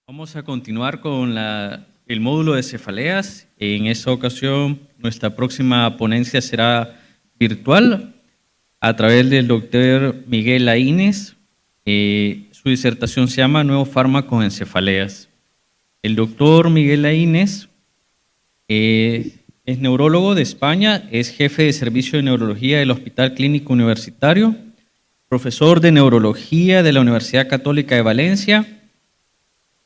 Vamos a continuar con el módulo de cefaleas. En esta ocasión, nuestra próxima ponencia será virtual a través del doctor Miguel Laínez. Su disertación se llama Nuevos fármacos en cefaleas. El doctor Miguel Laínez es neurólogo de España, es jefe de servicio de neurología del Hospital Clínico Universitario, profesor de neurología de la Universidad Católica de Valencia,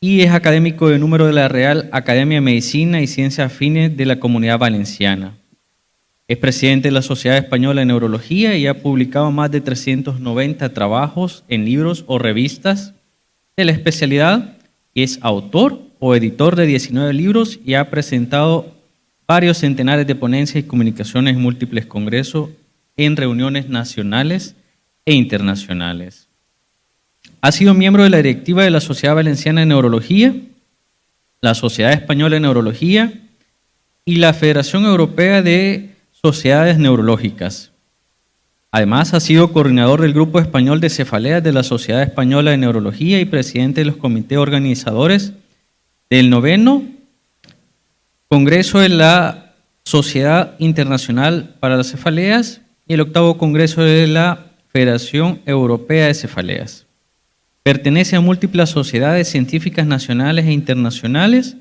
y es académico de número de la Real Academia de Medicina y Ciencias Afines de la Comunidad Valenciana. Es presidente de la Sociedad Española de Neurología y ha publicado más de 390 trabajos en libros o revistas de la especialidad. Es autor o editor de 19 libros y ha presentado varios centenares de ponencias y comunicaciones en múltiples congresos en reuniones nacionales e internacionales. Ha sido miembro de la directiva de la Sociedad Valenciana de Neurología, la Sociedad Española de Neurología y la Federación Europea de Sociedades Neurológicas. Además, ha sido coordinador del Grupo Español de Cefaleas de la Sociedad Española de Neurología y presidente de los comités organizadores del 9º Congreso de la Sociedad Internacional para las Cefaleas y el 8º Congreso de la Federación Europea de Cefaleas. Pertenece a múltiples sociedades científicas nacionales e internacionales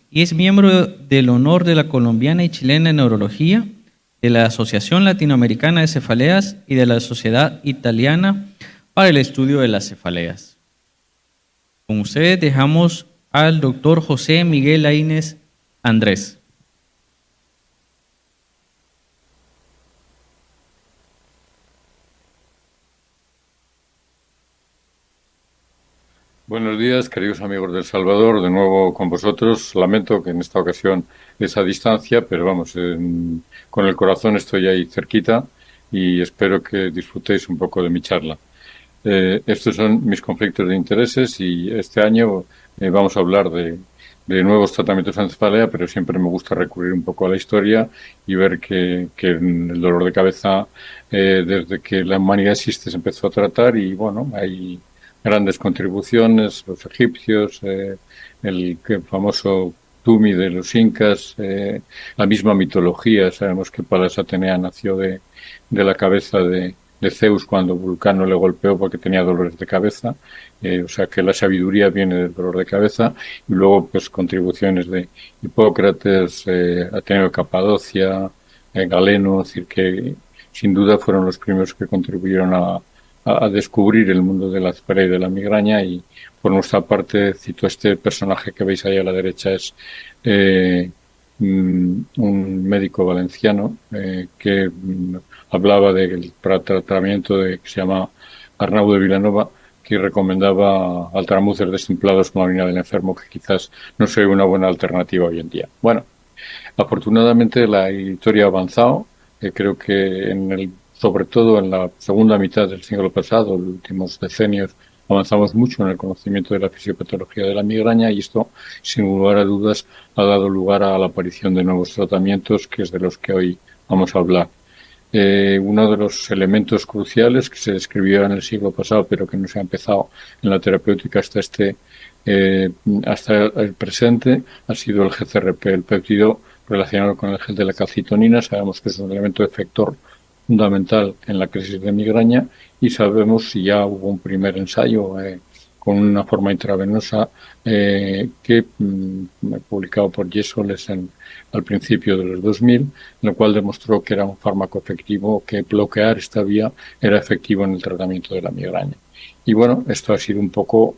y es miembro del honor de la Colombiana y Chilena de Neurología, de la Asociación Latinoamericana de Cefaleas y de la Sociedad Italiana para el Estudio de las Cefaleas. Con ustedes dejamos al doctor José Miguel Laínez Andrés. Buenos días, queridos amigos del Salvador, de nuevo con vosotros. Lamento que en esta ocasión es a distancia, pero vamos, con el corazón estoy ahí cerquita y espero que disfrutéis un poco de mi charla. Estos son mis conflictos de intereses y este año vamos a hablar de nuevos tratamientos en cefalea, pero siempre me gusta recurrir un poco a la historia y ver que el dolor de cabeza, desde que la humanidad existe, se empezó a tratar y bueno, hay grandes contribuciones, los egipcios, el famoso Tumi de los incas, la misma mitología. Sabemos que Palas Atenea nació de la cabeza de Zeus cuando Vulcano le golpeó porque tenía dolores de cabeza, o sea que la sabiduría viene del dolor de cabeza, y luego pues contribuciones de Hipócrates, Ateneo de Capadocia, Galeno, es decir que sin duda fueron los primeros que contribuyeron a descubrir el mundo de la cefalea y de la migraña. Y por nuestra parte cito este personaje que veis ahí a la derecha, es un médico valenciano que hablaba del tratamiento que se llama Arnau de Vilanova, que recomendaba altramuces destemplados con la orina del enfermo, que quizás no sea una buena alternativa hoy en día. Bueno, afortunadamente la historia ha avanzado. Creo que sobre todo en la segunda mitad del siglo pasado, los últimos decenios, avanzamos mucho en el conocimiento de la fisiopatología de la migraña y esto, sin lugar a dudas, ha dado lugar a la aparición de nuevos tratamientos, que es de los que hoy vamos a hablar. Uno de los elementos cruciales que se describió en el siglo pasado, pero que no se ha empezado en la terapéutica hasta el presente, ha sido el GCRP, el péptido relacionado con el gel de la calcitonina. Sabemos que es un elemento efector fundamental en la crisis de migraña y sabemos, si ya hubo un primer ensayo con una forma intravenosa publicado por Yesoles al principio de los 2000, en lo cual demostró que era un fármaco efectivo, que bloquear esta vía era efectivo en el tratamiento de la migraña. Y bueno, esto ha sido un poco,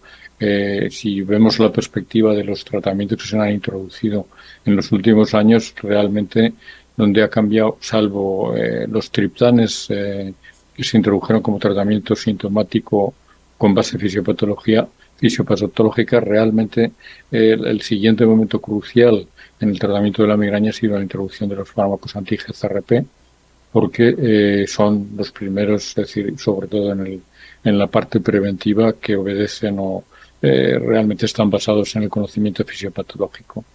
si vemos la perspectiva de los tratamientos que se han introducido en los últimos años, realmente donde ha cambiado, salvo los triptanes que se introdujeron como tratamiento sintomático con base fisiopatológica, realmente el siguiente momento crucial en el tratamiento de la migraña ha sido la introducción de los fármacos anti-GCRP, porque son los primeros, es decir, sobre todo en la parte preventiva, que obedecen o realmente están basados en el conocimiento fisiopatológico.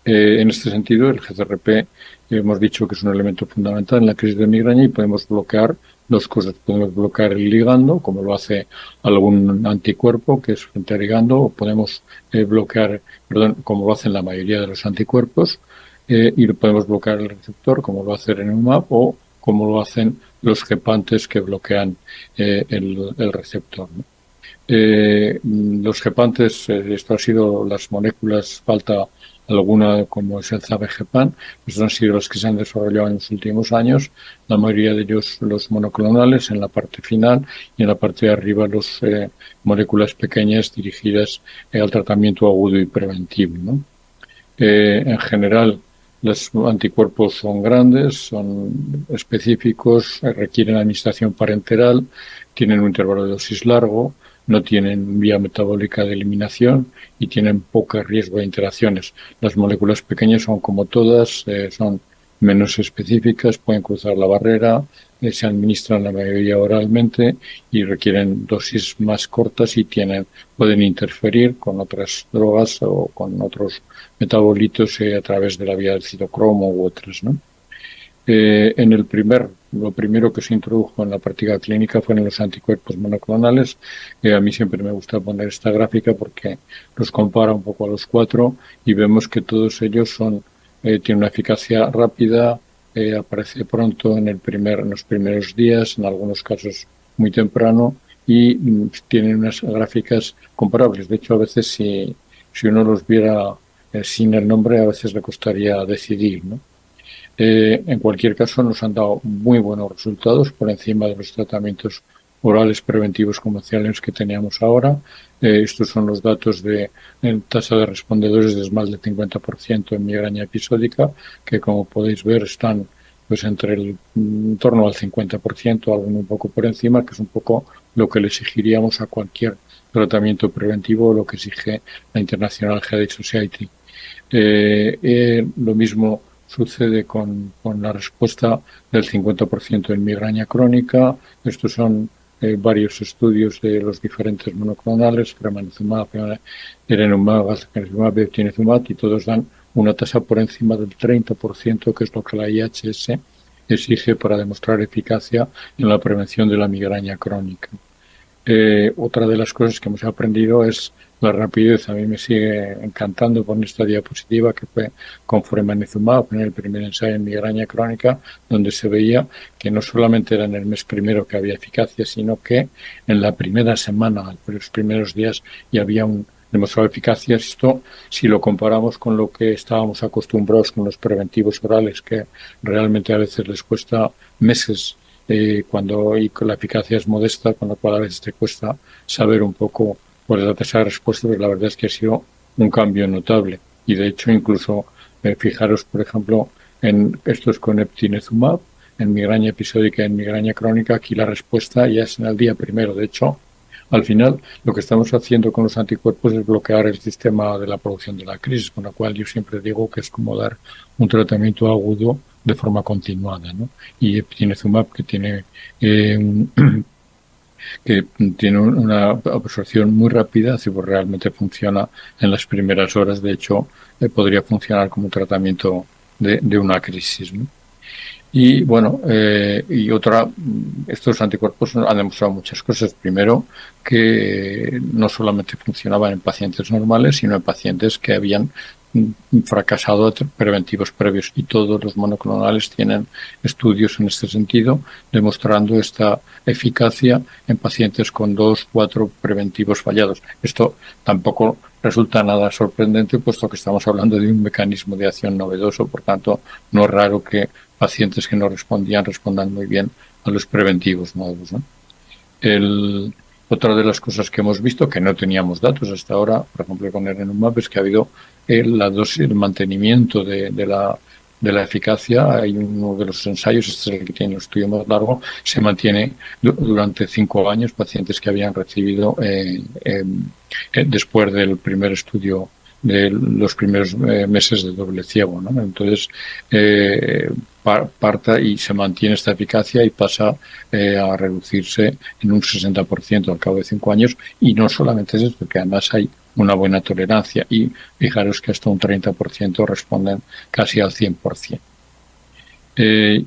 En este sentido, el GCRP hemos dicho que es un elemento fundamental en la crisis de migraña y podemos bloquear dos cosas. Podemos bloquear el ligando, como lo hace algún anticuerpo que es frente al ligando, o podemos bloquear, perdón, como lo hacen la mayoría de los anticuerpos, y podemos bloquear el receptor, como lo hace el Erenumab, o como lo hacen los gepantes que bloquean el receptor, ¿no? Los gepantes, esto ha sido las moléculas, falta alguna como es el zavegepan, estos han sido los que se han desarrollado en los últimos años, la mayoría de ellos los monoclonales en la parte final y en la parte de arriba los moléculas pequeñas dirigidas al tratamiento agudo y preventivo, ¿no? En general, los anticuerpos son grandes, son específicos, requieren administración parenteral, tienen un intervalo de dosis largo, no tienen vía metabólica de eliminación y tienen poco riesgo de interacciones. Las moléculas pequeñas son como todas, son menos específicas, pueden cruzar la barrera, se administran la mayoría oralmente y requieren dosis más cortas y pueden interferir con otras drogas o con otros metabolitos a través de la vía del citocromo u otras, ¿no? Lo primero que se introdujo en la práctica clínica fueron los anticuerpos monoclonales. A mí siempre me gusta poner esta gráfica porque los compara un poco a los cuatro y vemos que todos ellos tienen una eficacia rápida, aparece pronto en los primeros días, en algunos casos muy temprano y tienen unas gráficas comparables. De hecho, a veces si uno los viera sin el nombre, a veces le costaría decidir, ¿no? En cualquier caso, nos han dado muy buenos resultados por encima de los tratamientos orales preventivos convencionales que teníamos ahora. Estos son los datos de tasa de respondedores de más del 50% en migraña episódica, que como podéis ver están pues en torno al 50%, algo un poco por encima, que es un poco lo que le exigiríamos a cualquier tratamiento preventivo, lo que exige la International Headache Society. Lo mismo sucede con la respuesta del 50% en migraña crónica. Estos son varios estudios de los diferentes monoclonales, fremanezumab, erenumab, alzheimerumab, eftilizumab, y todos dan una tasa por encima del 30%, que es lo que la IHS exige para demostrar eficacia en la prevención de la migraña crónica. Otra de las cosas que hemos aprendido es la rapidez. A mí me sigue encantando poner esta diapositiva que fue con fremanezumab en el primer ensayo en migraña crónica, donde se veía que no solamente era en el mes primero que había eficacia, sino que en la primera semana, en los primeros días, ya había demostrado eficacia. Esto, si lo comparamos con lo que estábamos acostumbrados con los preventivos orales, que realmente a veces les cuesta meses y con la eficacia es modesta, con lo cual a veces te cuesta saber un poco cuál es la tasa de respuesta, pero la verdad es que ha sido un cambio notable. Y de hecho, incluso fijaros, por ejemplo, en estos con eftilizumab, en migraña episódica y en migraña crónica, aquí la respuesta ya es en el día primero. De hecho, al final, lo que estamos haciendo con los anticuerpos es bloquear el sistema de la producción de la crisis, con lo cual yo siempre digo que es como dar un tratamiento agudo de forma continuada, ¿no? Y eftilizumab, que tiene una absorción muy rápida, si pues realmente funciona en las primeras horas. De hecho, podría funcionar como tratamiento de una crisis, ¿no? Y bueno, estos anticuerpos han demostrado muchas cosas. Primero, que no solamente funcionaban en pacientes normales, sino en pacientes que habían fracasado preventivos previos. Y todos los monoclonales tienen estudios en este sentido, demostrando esta eficacia en pacientes con 2, 4 preventivos fallados. Esto tampoco resulta nada sorprendente, puesto que estamos hablando de un mecanismo de acción novedoso. Por tanto, no es raro que pacientes que no respondían respondan muy bien a los preventivos nuevos, ¿no? Otra de las cosas que hemos visto, que no teníamos datos hasta ahora, por ejemplo con el erenumab, es que ha habido el mantenimiento de la eficacia. Hay uno de los ensayos, este es el que tiene el estudio más largo, se mantiene durante 5 años, pacientes que habían recibido después del primer estudio de los primeros meses de doble ciego, ¿no? Entonces, parta y se mantiene esta eficacia y pasa a reducirse en un 60% al cabo de 5 años. Y no solamente es esto, que además hay una buena tolerancia y fijaros que hasta un 30% responden casi al 100%.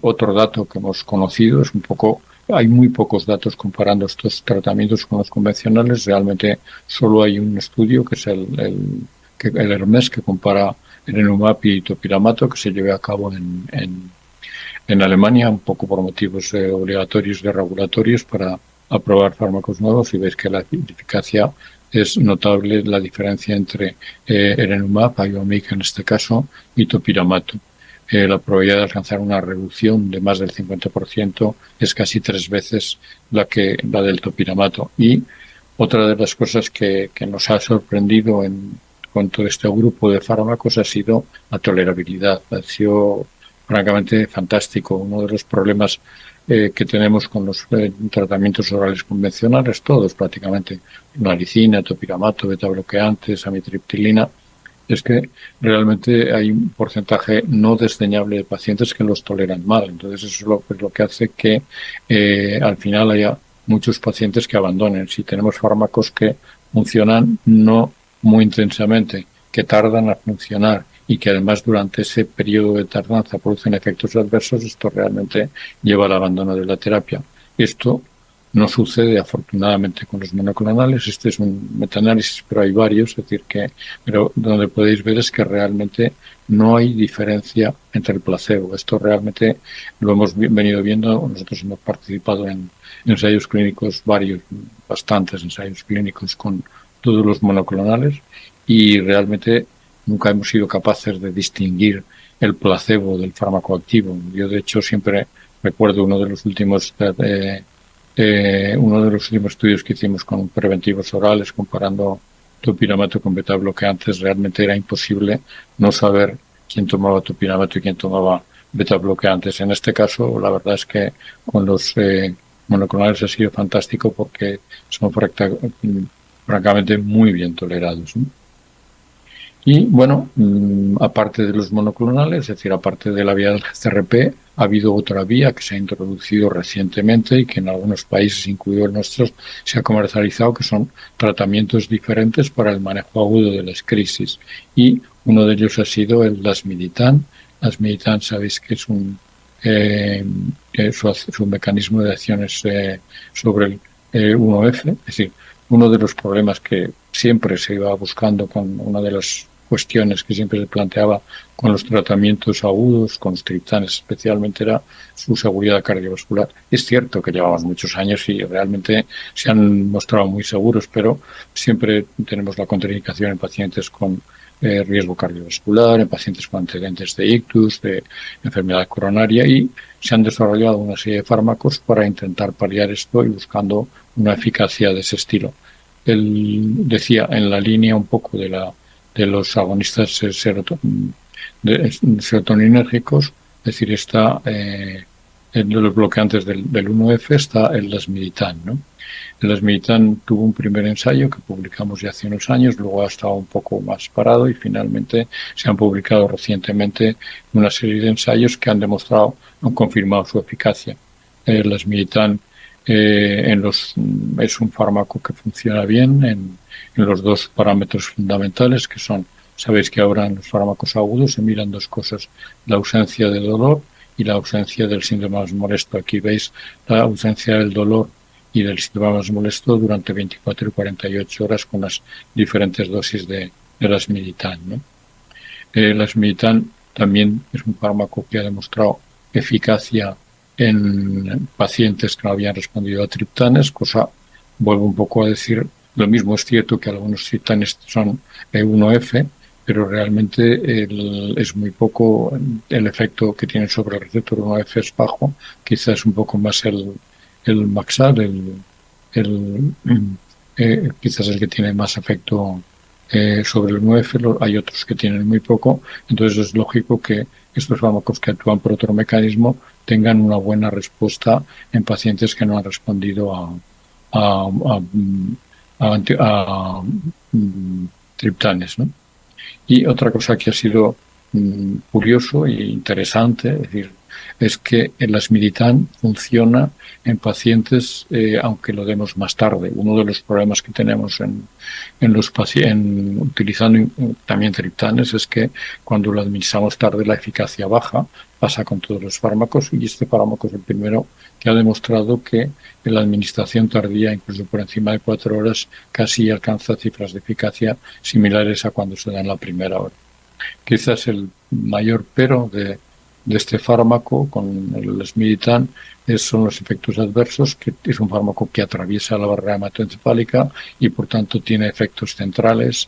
Otro dato que hemos conocido es un poco, hay muy pocos datos comparando estos tratamientos con los convencionales. Realmente solo hay un estudio que es el Hermes, que compara Erenumab y topiramato, que se lleve a cabo en Alemania, un poco por motivos obligatorios de regulatorios para aprobar fármacos nuevos, y veis que la eficacia es notable, la diferencia entre Erenumab, Iomig en este caso, y topiramato. La probabilidad de alcanzar una reducción de más del 50% es casi 3 veces la del topiramato. Y otra de las cosas que nos ha sorprendido con todo este grupo de fármacos ha sido la tolerabilidad. Ha sido francamente fantástico. Uno de los problemas que tenemos con los tratamientos orales convencionales, todos prácticamente, naricina, topiramato, betabloqueantes, amitriptilina, es que realmente hay un porcentaje no desdeñable de pacientes que los toleran mal. Entonces eso es lo que hace que al final haya muchos pacientes que abandonen. Si tenemos fármacos que funcionan no muy intensamente, que tardan a funcionar y que además durante ese periodo de tardanza producen efectos adversos, esto realmente lleva al abandono de la terapia. Esto no sucede afortunadamente con los monoclonales. Este es un metaanálisis, pero hay varios, es decir pero donde podéis ver es que realmente no hay diferencia entre el placebo. Esto realmente lo hemos venido viendo. Nosotros hemos participado en ensayos clínicos, bastantes ensayos clínicos con todos los monoclonales, y realmente nunca hemos sido capaces de distinguir el placebo del fármaco activo. Yo, de hecho, siempre recuerdo uno de los últimos estudios que hicimos con preventivos orales comparando topiramato con betabloqueantes. Realmente era imposible no saber quién tomaba topiramato y quién tomaba betabloqueantes. En este caso, la verdad es que con los monoclonales ha sido fantástico porque son francamente muy bien tolerados, ¿no? Y bueno, aparte de los monoclonales, es decir, aparte de la vía del CRP, ha habido otra vía que se ha introducido recientemente y que en algunos países, incluido el nuestro, se ha comercializado, que son tratamientos diferentes para el manejo agudo de las crisis. Y uno de ellos ha sido el lasmiditan. Lasmiditan, sabéis que es su mecanismo de acciones sobre el 1F, es decir, uno de los problemas que siempre se iba buscando, con una de las cuestiones que siempre se planteaba con los tratamientos agudos, con los triptanes especialmente, era su seguridad cardiovascular. Es cierto que llevamos muchos años y realmente se han mostrado muy seguros, pero siempre tenemos la contraindicación en pacientes con riesgo cardiovascular, en pacientes con antecedentes de ictus, de enfermedad coronaria, y se han desarrollado una serie de fármacos para intentar paliar esto y buscando una eficacia de ese estilo. Él decía, en la línea un poco de los agonistas serotoninérgicos, es decir, está en los bloqueantes del 1F está el lasmiditan, ¿no? El lasmiditan tuvo un primer ensayo que publicamos ya hace unos años, luego ha estado un poco más parado y finalmente se han publicado recientemente una serie de ensayos que han confirmado su eficacia. El lasmiditan es un fármaco que funciona bien en los dos parámetros fundamentales, que son, sabéis que ahora en los fármacos agudos se miran dos cosas: la ausencia de dolor y la ausencia del síndrome más molesto. Aquí veis la ausencia del dolor y del síndrome más molesto durante 24 y 48 horas con las diferentes dosis de lasmiditan, ¿no? Lasmiditan también es un fármaco que ha demostrado eficacia en pacientes que no habían respondido a triptanes, vuelvo un poco a decir, lo mismo es cierto que algunos triptanes son E1F, pero realmente es muy poco el efecto que tienen sobre el receptor 1F, es bajo, quizás un poco más el Maxar, quizás el que tiene más efecto sobre el 1F, hay otros que tienen muy poco. Entonces es lógico que estos fármacos que actúan por otro mecanismo tengan una buena respuesta en pacientes que no han respondido a triptanes, ¿no? Y otra cosa que ha sido curioso e interesante, es decir, es que el lasmiditan funciona en pacientes aunque lo demos más tarde. Uno de los problemas que tenemos en los pacientes utilizando también triptanes es que cuando lo administramos tarde la eficacia baja. Pasa con todos los fármacos y este fármaco es el primero que ha demostrado que la administración tardía, incluso por encima de 4 horas, casi alcanza cifras de eficacia similares a cuando se da en la primera hora. Quizás el mayor pero de este fármaco con el lasmiditan son los efectos adversos, que es un fármaco que atraviesa la barrera hematoencefálica y por tanto tiene efectos centrales.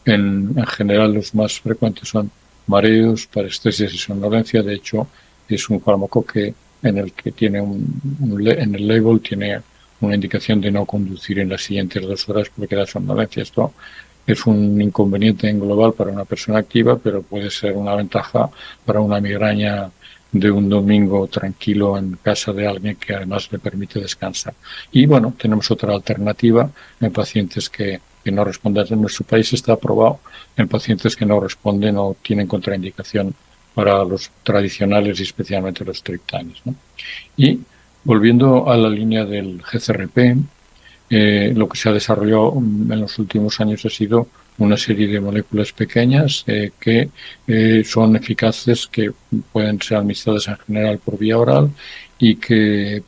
En general los más frecuentes son mareos, parestesia y somnolencia. De hecho, es un fármaco en el que tiene en el label tiene una indicación de no conducir en las siguientes 2 horas porque da somnolencia. Esto es un inconveniente en global para una persona activa, pero puede ser una ventaja para una migraña de un domingo tranquilo en casa de alguien que además le permite descansar. Y bueno, tenemos otra alternativa en pacientes que no responden. En nuestro país está aprobado en pacientes que no responden o tienen contraindicación para los tradicionales y especialmente los triptanes, ¿no? Y volviendo a la línea del GCRP, lo que se ha desarrollado en los últimos años ha sido una serie de moléculas pequeñas que son eficaces, que pueden ser administradas en general por vía oral y que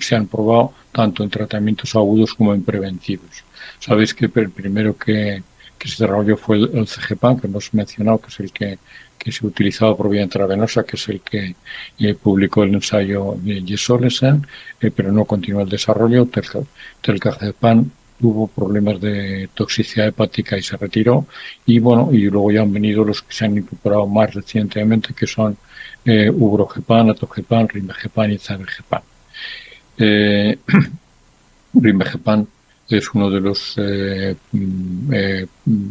se han probado tanto en tratamientos agudos como en preventivos. Sabéis que el primero que se desarrolló fue el CGPAN, que hemos mencionado, que es el que se utilizaba por vía intravenosa, que es el que publicó el ensayo de Yesolesen, pero no continuó el desarrollo. Telcagepam tuvo problemas de toxicidad hepática y se retiró. Y bueno, y luego ya han venido los que se han incorporado más recientemente, que son Ubrogepam, Atogepam, Rimegepam y Zavegepam. Rimegepam es uno de los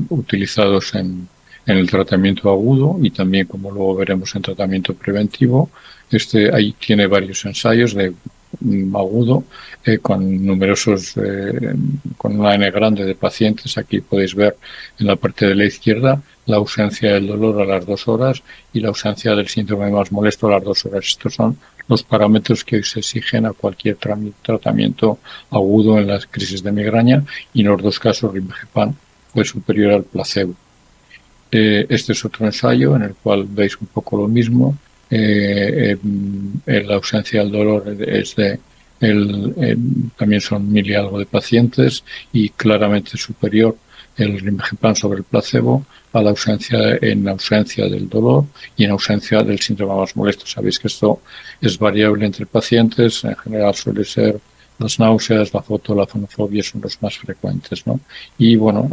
utilizados en el tratamiento agudo y también, como luego veremos, en tratamiento preventivo. Ahí tiene varios ensayos de agudo con numerosos, con una N grande de pacientes. Aquí podéis ver en la parte de la izquierda la ausencia del dolor a las 2 horas y la ausencia del síntoma más molesto a las 2 horas. Estos son los parámetros que se exigen a cualquier tratamiento agudo en las crisis de migraña, y en los 2 casos Rimegepam fue superior al placebo. Este es otro ensayo en el cual veis un poco lo mismo. La ausencia del dolor es también son 1000 y algo de pacientes y claramente superior el Rimegepam sobre el placebo a la ausencia del dolor y en ausencia del síntoma más molesto. Sabéis que esto es variable entre pacientes, en general suele ser las náuseas, la fonofonofobia son los más frecuentes, ¿no? Y bueno,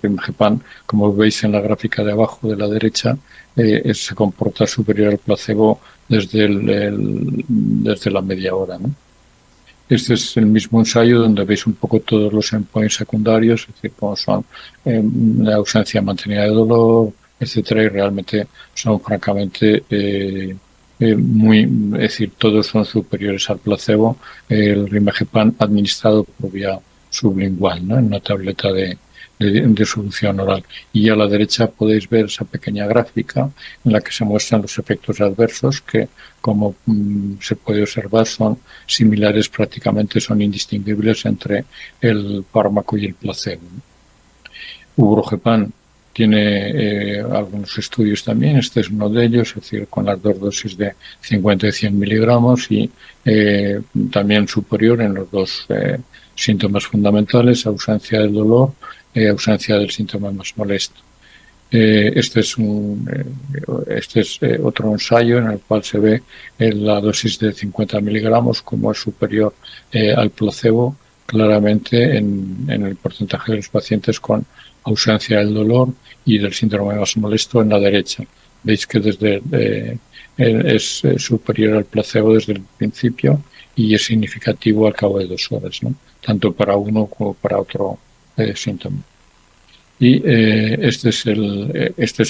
Rimegepam, como veis en la gráfica de abajo de la derecha, se comporta superior al placebo desde la media hora, ¿no? Este es el mismo ensayo donde veis un poco todos los endpoints secundarios, es decir, como son la ausencia mantenida de dolor, etcétera, y realmente son francamente es decir, todos son superiores al placebo. El Rimegepam administrado por vía sublingual, ¿no? En una tableta de solución oral. Y a la derecha podéis ver esa pequeña gráfica en la que se muestran los efectos adversos que, como se puede observar, son similares, prácticamente son indistinguibles entre el fármaco y el placebo. Ubrogepam tiene algunos estudios también, este es uno de ellos, es decir, con las 2 dosis de 50 y 100 miligramos y también superior en los 2 síntomas fundamentales, ausencia del dolor, ausencia del síntoma más molesto. Este es otro ensayo en el cual se ve la dosis de 50 miligramos como es superior al placebo, claramente en el porcentaje de los pacientes con ausencia del dolor y del síndrome más molesto en la derecha. Veis que es superior al placebo desde el principio y es significativo al cabo de 2 horas, ¿no? Tanto para uno como para otro síntoma. Y este es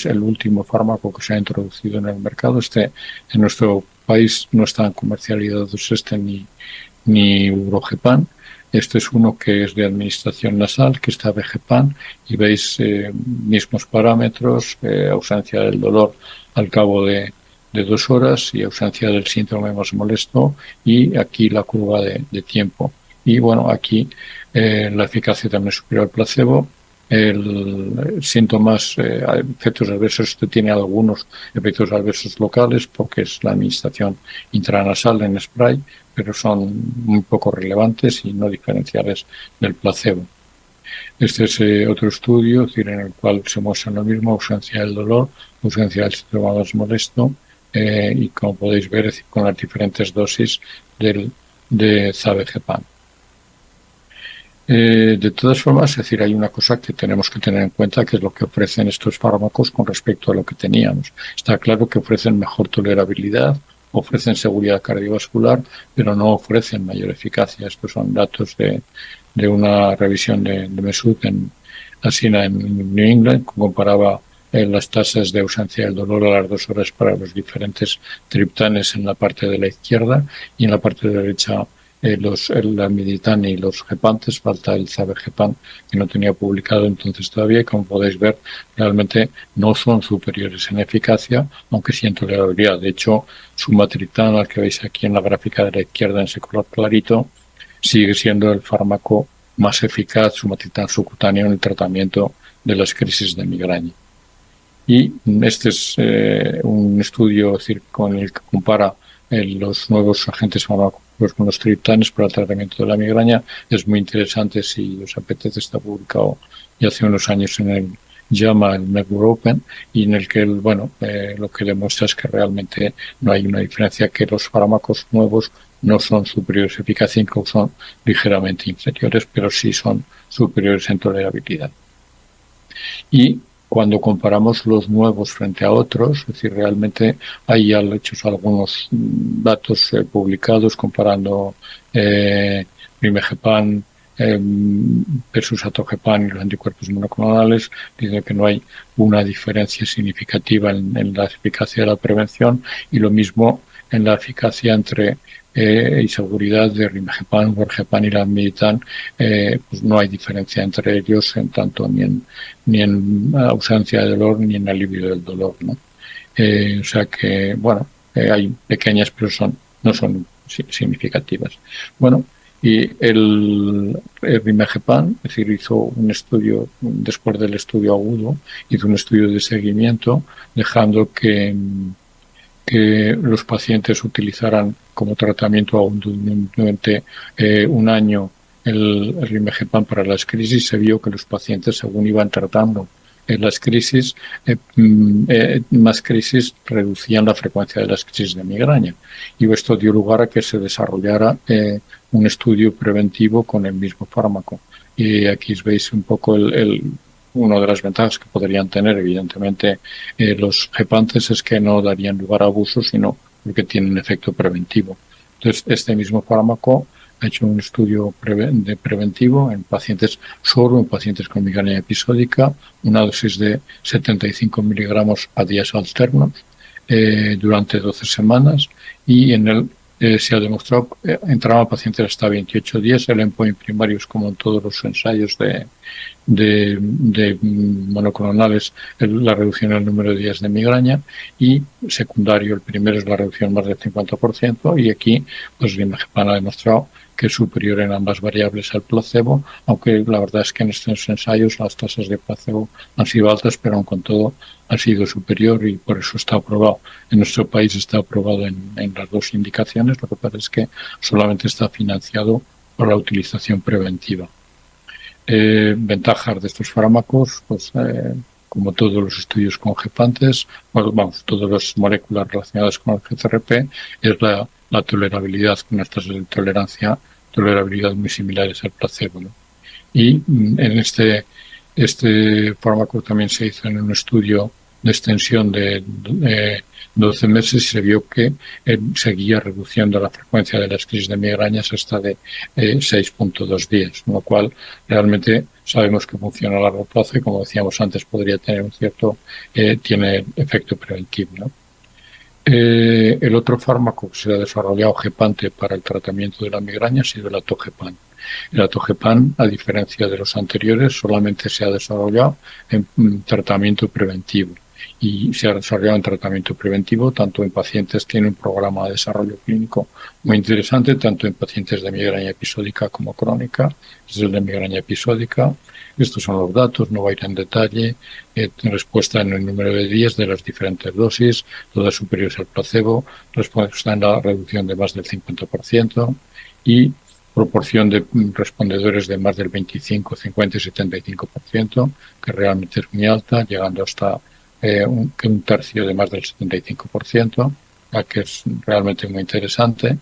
el último fármaco que se ha introducido en el mercado. En nuestro país no están comercializados ni Ubrogepam. Este es uno que es de administración nasal, que está Vegepam, y veis mismos parámetros, ausencia del dolor al cabo de de 2 horas y ausencia del síntoma más molesto, y aquí la curva de tiempo. Y bueno, aquí la eficacia también es superior al placebo. Síntomas, efectos adversos, esto tiene algunos efectos adversos locales porque es la administración intranasal en spray, pero son muy poco relevantes y no diferenciales del placebo. Este es otro estudio, es decir, en el cual se muestra lo mismo: ausencia del dolor, ausencia del síntoma más molesto, y como podéis ver, es decir, con las diferentes dosis de zavegepam. De todas formas, es decir, hay una cosa que tenemos que tener en cuenta, que es lo que ofrecen estos fármacos con respecto a lo que teníamos. Está claro que ofrecen mejor tolerabilidad, ofrecen seguridad cardiovascular, pero no ofrecen mayor eficacia. Estos son datos de una revisión de Mesut en New England, que comparaba las tasas de ausencia del dolor a las 2 horas para los diferentes triptanes en la parte de la izquierda, y en la parte de la derecha el lamiditán y los gepantes. Falta el zavegepam, que no tenía publicado entonces todavía, y como podéis ver, realmente no son superiores en eficacia, aunque sí en tolerabilidad. De hecho, sumatriptán, al que veis aquí en la gráfica de la izquierda en ese color clarito, sigue siendo el fármaco más eficaz, sumatriptán subcutáneo, en el tratamiento de las crisis de migraña. Y este es un estudio, es decir, con el que compara los nuevos agentes farmacológicos con los triptanes para el tratamiento de la migraña. Es muy interesante, si os apetece. Está publicado ya hace unos años en el JAMA, el Network Open, y en el que lo que demuestra es que realmente no hay una diferencia, que los fármacos nuevos no son superiores en eficacia, incluso son ligeramente inferiores, pero sí son superiores en tolerabilidad. Y cuando comparamos los nuevos frente a otros, es decir, realmente hay ya hechos algunos datos publicados comparando rimegepam versus atogepam y los anticuerpos monoclonales, diciendo que no hay una diferencia significativa en la eficacia de la prevención, y lo mismo en la eficacia y seguridad de rimegepam, vorgepam y lamiditán. Pues no hay diferencia entre ellos, en tanto ni en ausencia de dolor ni en alivio del dolor, ¿no? O sea que, bueno, hay pequeñas, pero no son significativas. Bueno, y el rimegepam, es decir, hizo un estudio, después del estudio agudo, hizo un estudio de seguimiento, dejando que los pacientes utilizaran como tratamiento aún durante un año el rimegepam para las crisis. Se vio que los pacientes, según iban tratando en las crisis, más crisis, reducían la frecuencia de las crisis de migraña. Y esto dio lugar a que se desarrollara un estudio preventivo con el mismo fármaco. Y aquí veis un poco una de las ventajas que podrían tener, evidentemente, los gepantes, es que no darían lugar a abusos, sino porque tienen efecto preventivo. Entonces, este mismo fármaco ha hecho un estudio preventivo en pacientes, solo en pacientes con migraña episódica, una dosis de 75 miligramos a días alternos durante 12 semanas, y en él se ha demostrado que entraban pacientes hasta 28 días. El endpoint primario es, como en todos los ensayos de monoclonales, la reducción del número de días de migraña, y secundario, el primero es la reducción más del 50%, y aquí pues rimegepam ha demostrado que es superior en ambas variables al placebo, aunque la verdad es que en estos ensayos las tasas de placebo han sido altas, pero aun con todo ha sido superior, y por eso está aprobado. En nuestro país está aprobado en las dos indicaciones. Lo que pasa es que solamente está financiado por la utilización preventiva. Ventajas de estos fármacos, pues como todos los estudios con gepantes, todas las moléculas relacionadas con el GCRP, es la tolerabilidad, con estas de tolerabilidad muy similares al placebo, ¿no? Y en este fármaco también se hizo en un estudio de extensión de 12 meses, y se vio que seguía reduciendo la frecuencia de las crisis de migrañas hasta de 6.2 días, lo cual realmente sabemos que funciona a largo plazo, y como decíamos antes, podría tener tiene efecto preventivo, ¿no? El otro fármaco que se ha desarrollado, gepante, para el tratamiento de la migraña ha sido el atogepam. El atogepam, a diferencia de los anteriores, solamente se ha desarrollado en tratamiento preventivo, y se ha desarrollado un tratamiento preventivo tanto en pacientes, tiene un programa de desarrollo clínico muy interesante, tanto en pacientes de migraña episódica como crónica, es el de migraña episódica. Estos son los datos, no voy a ir en detalle, respuesta en el número de días de las diferentes dosis, todas superiores al placebo, respuesta en la reducción de más del 50% y proporción de respondedores de más del 25, 50 y 75%, que realmente es muy alta, llegando hasta un tercio de más del 75%, que es realmente muy interesante.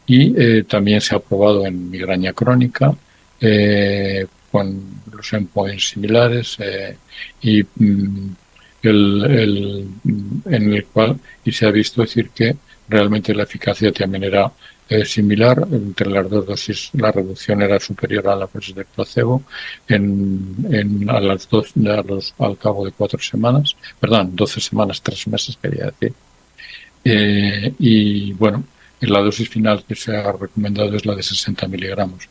Y también se ha probado en migraña crónica, con los endpoints similares y en el cual y se ha visto decir que realmente la eficacia también era similar entre las dos dosis. La reducción era superior a la dosis del placebo al cabo de 4 semanas, perdón, 12 semanas, 3 meses quería decir. Y bueno, la dosis final que se ha recomendado es la de 60 miligramos.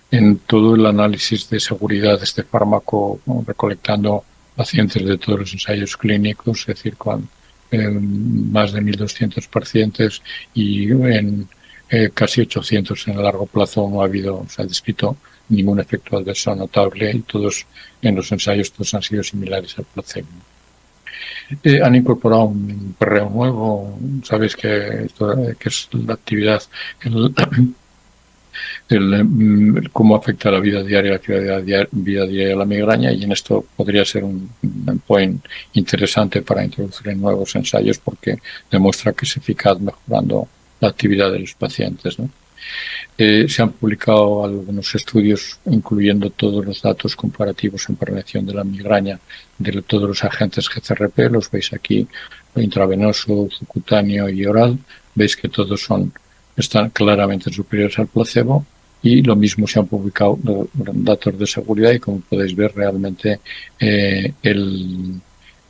En todo el análisis de seguridad de este fármaco, recolectando pacientes de todos los ensayos clínicos, es decir, con más de 1.200 pacientes y en casi 800 en el largo plazo, no ha habido, se ha descrito ningún efecto adverso notable y todos en los ensayos todos han sido similares al placebo. Han incorporado un perreo nuevo, sabéis que es la actividad, cómo afecta la vida diaria, la vida diaria de la migraña, y en esto podría ser un point interesante para introducir en nuevos ensayos porque demuestra que es eficaz mejorando la actividad de los pacientes, ¿no? Se han publicado algunos estudios incluyendo todos los datos comparativos en prevención de la migraña de todos los agentes GCRP, los veis aquí, intravenoso, subcutáneo y oral, veis que todos están claramente superiores al placebo, y lo mismo se han publicado datos de seguridad y como podéis ver realmente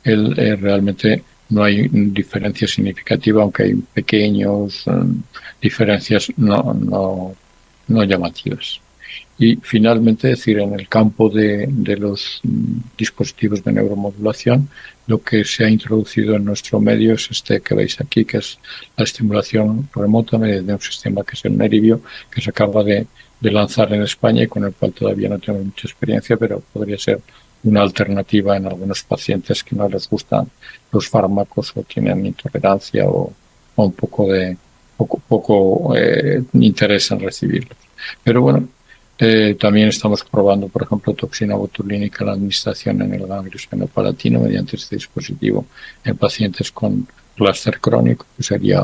realmente no hay diferencia significativa, aunque hay pequeños diferencias no llamativas. Y finalmente, es decir, en el campo de los dispositivos de neuromodulación, lo que se ha introducido en nuestro medio es este que veis aquí, que es la estimulación remota mediante un sistema que es el Nerivio, que se acaba de lanzar en España y con el cual todavía no tengo mucha experiencia, pero podría ser una alternativa en algunos pacientes que no les gustan los fármacos o tienen intolerancia o un poco interés en recibirlos. Pero bueno, también estamos probando, por ejemplo, toxina botulínica, la administración en el ganglio espinopalatino mediante este dispositivo en pacientes con clúster crónico, que sería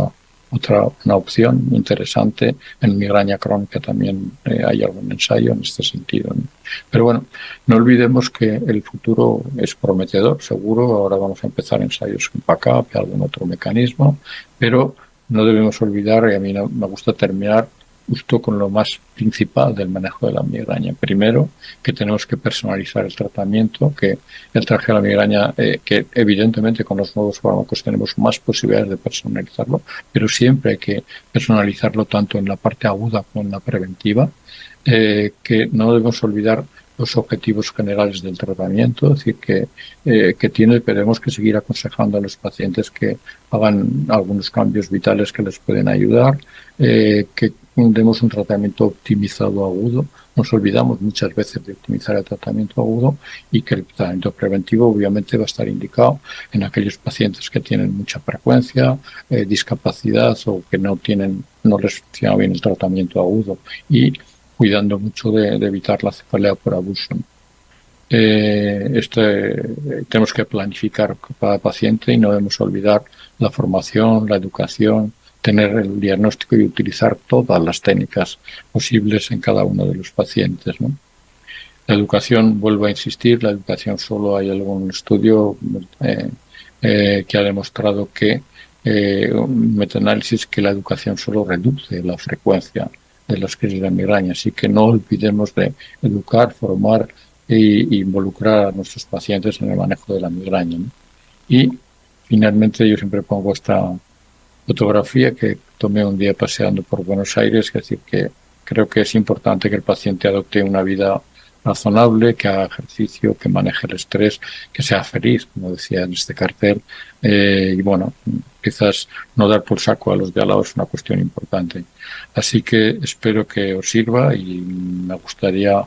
una opción interesante. En migraña crónica también hay algún ensayo en este sentido, ¿no? Pero bueno, no olvidemos que el futuro es prometedor, seguro. Ahora vamos a empezar ensayos en PACAP y algún otro mecanismo, pero no debemos olvidar, y a mí me gusta terminar justo con lo más principal del manejo de la migraña. Primero, que tenemos que personalizar el tratamiento, que el traje de la migraña, que evidentemente con los nuevos fármacos tenemos más posibilidades de personalizarlo, pero siempre hay que personalizarlo tanto en la parte aguda como en la preventiva, que no debemos olvidar los objetivos generales del tratamiento, es decir, que tenemos que seguir aconsejando a los pacientes que hagan algunos cambios vitales que les pueden ayudar, que demos un tratamiento optimizado agudo. Nos olvidamos muchas veces de optimizar el tratamiento agudo, y que el tratamiento preventivo obviamente va a estar indicado en aquellos pacientes que tienen mucha frecuencia, discapacidad o que no les funciona bien el tratamiento agudo, y cuidando mucho de evitar la cefalea por abuso. Tenemos que planificar cada paciente y no debemos olvidar la formación, la educación, tener el diagnóstico y utilizar todas las técnicas posibles en cada uno de los pacientes, ¿no? La educación, vuelvo a insistir, la educación solo hay algún estudio que ha demostrado un metaanálisis que la educación solo reduce la frecuencia de las crisis de migraña, así que no olvidemos de educar, formar e involucrar a nuestros pacientes en el manejo de la migraña, ¿no? Y finalmente yo siempre pongo esta fotografía que tomé un día paseando por Buenos Aires, es decir, que creo que es importante que el paciente adopte una vida razonable, que haga ejercicio, que maneje el estrés, que sea feliz, como decía en este cartel. Y bueno, quizás no dar por saco a los de al lado es una cuestión importante. Así que espero que os sirva y me gustaría...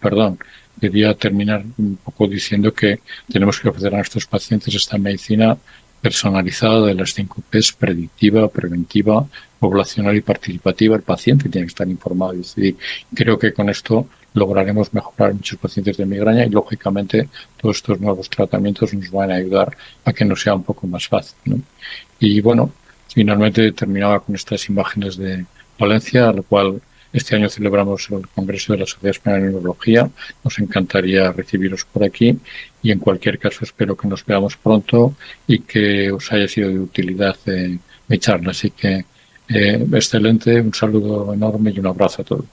perdón. Quería terminar un poco diciendo que tenemos que ofrecer a nuestros pacientes esta medicina personalizada de las 5 P's: predictiva, preventiva, poblacional y participativa. El paciente tiene que estar informado y decidir. Creo que con esto lograremos mejorar muchos pacientes de migraña y, lógicamente, todos estos nuevos tratamientos nos van a ayudar a que nos sea un poco más fácil, ¿no? Y bueno, finalmente terminaba con estas imágenes de Valencia, a lo cual este año celebramos el Congreso de la Sociedad Española de Neurología. Nos encantaría recibiros por aquí y, en cualquier caso, espero que nos veamos pronto y que os haya sido de utilidad mi charla. Así que excelente, un saludo enorme y un abrazo a todos.